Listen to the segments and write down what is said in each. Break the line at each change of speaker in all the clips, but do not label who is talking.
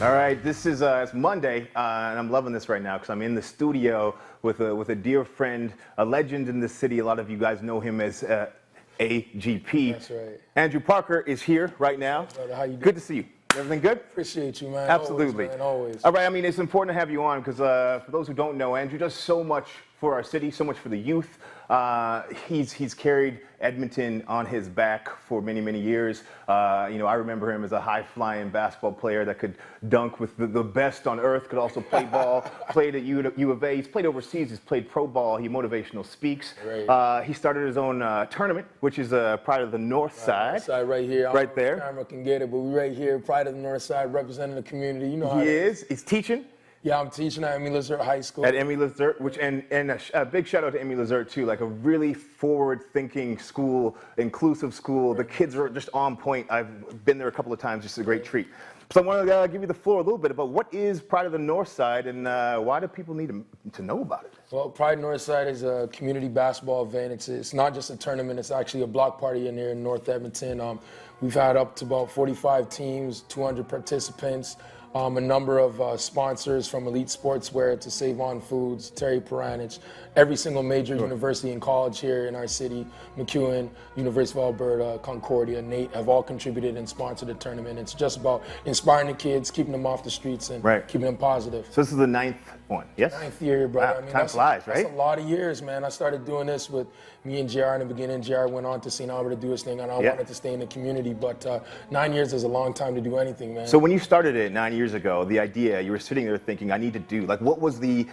All right, this is it's Monday, and I'm loving this right now because I'm in the studio with a dear friend, a legend in the city. A lot of you guys know him as A.G.P.
That's right.
Andrew Parker is here right now.
Brother, how you doing?
Good to see you. Everything good?
Appreciate you, man.
Absolutely.
Always, man, always.
All right, I mean, it's important to have you on because for those who don't know, Andrew does so much for our city, so much for the youth. He's carried Edmonton on his back for many, many years. I remember him as a high-flying basketball player that could dunk with the best on earth, could also play ball, played at U of A. He's played overseas, he's played pro ball, he motivational speaks.
Right.
He started his own tournament, which is pride of the Northside.
Northside right here. I don't
Right
know if
there.
the camera can get it, but we're right here, pride of the Northside, representing the community. You know how
He
it is.
is. He's teaching.
Yeah, I'm teaching at Emmy Lizard High School.
At Emmy Lizard, and a big shout out to Emmy Lizard too, like a really forward-thinking school, inclusive school. The kids are just on point. I've been there a couple of times, just a great treat. So I want to give you the floor a little bit about what is Pride of the Northside and why do people need to know about it?
Well, Pride Northside is a community basketball event. It's not just a tournament, it's actually a block party in here in North Edmonton. We've had up to about 45 teams, 200 participants. A number of sponsors from Elite Sportswear to Save On Foods, Terry Peranich, every single major university and college here in our city, MacEwan, University of Alberta, Concordia, NAIT, have all contributed and sponsored the tournament. It's just about inspiring the kids, keeping them off the streets, and keeping them positive.
So this is the 9th one, yes?
9th year, brother.
Wow,
I mean,
time flies, right?
That's a lot of years, man. I started doing this with me and JR in the beginning. JR went on to St. Albert to do his thing, and I wanted to stay in the community, but 9 years is a long time to do anything, man.
So when you started it 9 years ago, the idea, you were sitting there thinking, I need to do, like, what was the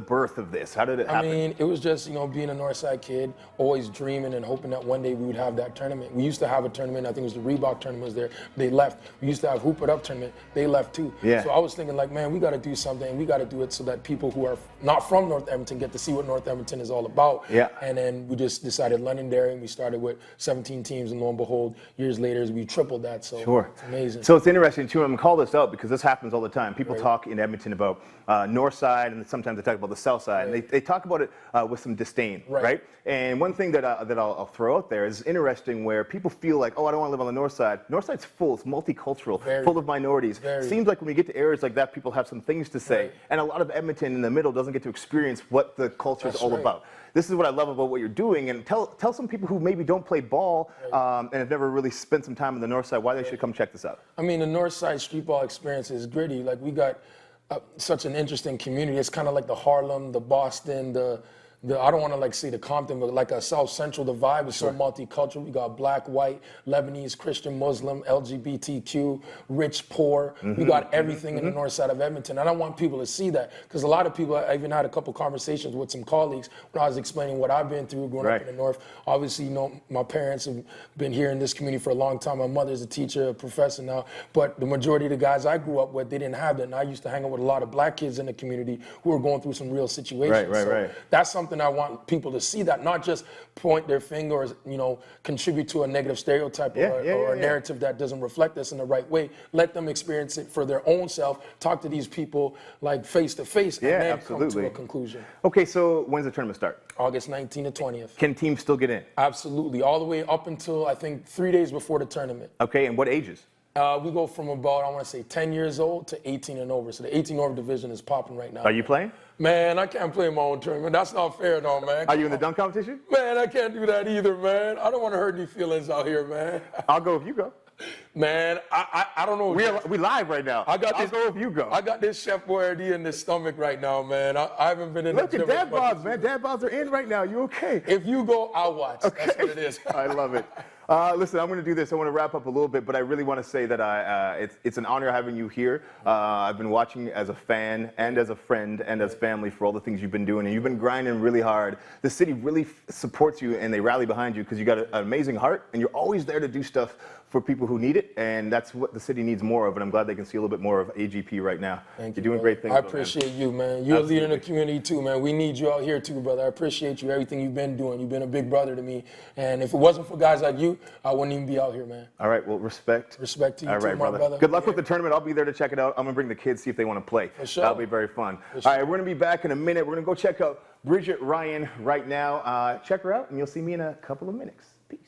birth of this? How did it happen?
I mean, it was just, being a Northside kid, always dreaming and hoping that one day we would have that tournament. We used to have a tournament, I think it was the Reebok tournament was there, they left. We used to have Hoop It Up tournament, they left too.
Yeah.
So I was thinking like, man, we got to do something, we got to do it so that people who are not from North Edmonton get to see what North Edmonton is all about.
Yeah.
And then we just decided Londonderry, and we started with 17 teams, and lo and behold, years later, we tripled that, so it's amazing.
So it's interesting too, I'm going to call this out because this happens all the time. People talk in Edmonton about North Side, and sometimes they talk about the South Side. And they talk about it with some disdain, right? And one thing that I'll throw out there is interesting where people feel like, oh, I don't want to live on the North Side. North Side's full, it's multicultural, full of minorities. Seems like when we get to areas like that, people have some things to say. And a lot of Edmonton in the middle doesn't get to experience what the culture is all about. This is what I love about what you're doing, and tell some people who maybe don't play ball and have never really spent some time on the North Side why they should come check this out.
I mean, the North Side street ball experience is gritty. Like, we got such an interesting community. It's kind of like the Harlem, the Boston, the I don't want to like say the Compton, but like a South Central. The vibe is so multicultural. We got black, white, Lebanese, Christian, Muslim, LGBTQ, rich, poor. We got everything in the North Side of Edmonton. And I want people to see that because a lot of people, I even had a couple conversations with some colleagues when I was explaining what I've been through growing up in the North. Obviously, my parents have been here in this community for a long time. My mother's a teacher, a professor now, but the majority of the guys I grew up with, they didn't have that. And I used to hang out with a lot of black kids in the community who were going through some real situations. So that's something I want people to see, that not just point their finger or contribute to a negative stereotype or a narrative that doesn't reflect us in the right way. Let them experience it for their own self. Talk to these people like face to face, and then come to a conclusion.
Okay, so when's the tournament start?
August 19th to 20th.
Can teams still get in?
Absolutely, all the way up until I think 3 days before the tournament.
Okay, and what ages?
We go from about, I want to say 10 years old to 18 and over. So the 18 over division is popping right now.
Are you playing?
Man, I can't play my own tournament. That's not fair, no, man.
Are you in the dunk competition?
Man, I can't do that either, man. I don't want to hurt any feelings out here, man.
I'll go if you go.
Man, I don't know.
We live right now.
I'll go
if you go.
I got this Chef Boyardee in the stomach right now, man. I haven't been in the gym.
Look at dad bods, man. Dad bods are in right now. You okay?
If you go, I'll watch. Okay. That's what it is.
I love it. Listen, I'm going to do this. I want to wrap up a little bit, but I really want to say that it's an honor having you here. I've been watching as a fan and as a friend and as family for all the things you've been doing, and you've been grinding really hard. The city really supports you, and they rally behind you because you got an amazing heart, and you're always there to do stuff for people who need it, and that's what the city needs more of, and I'm glad they can see a little bit more of A.G.P. right now.
Thank
You're
you,
doing great things.
I appreciate you, man. You're a leader in the community too, man. We need you out here too, brother. I appreciate you, everything you've been doing. You've been a big brother to me, and if it wasn't for guys like you, I wouldn't even be out here, man.
All right, well, respect.
Respect to you
too,
my brother.
Good luck with the tournament. I'll be there to check it out. I'm going to bring the kids, see if they want to play.
For sure.
That'll be very fun.
For sure.
All right, we're going to be back in a minute. We're going to go check out Bridget Ryan right now. Check her out, and you'll see me in a couple of minutes. Peace.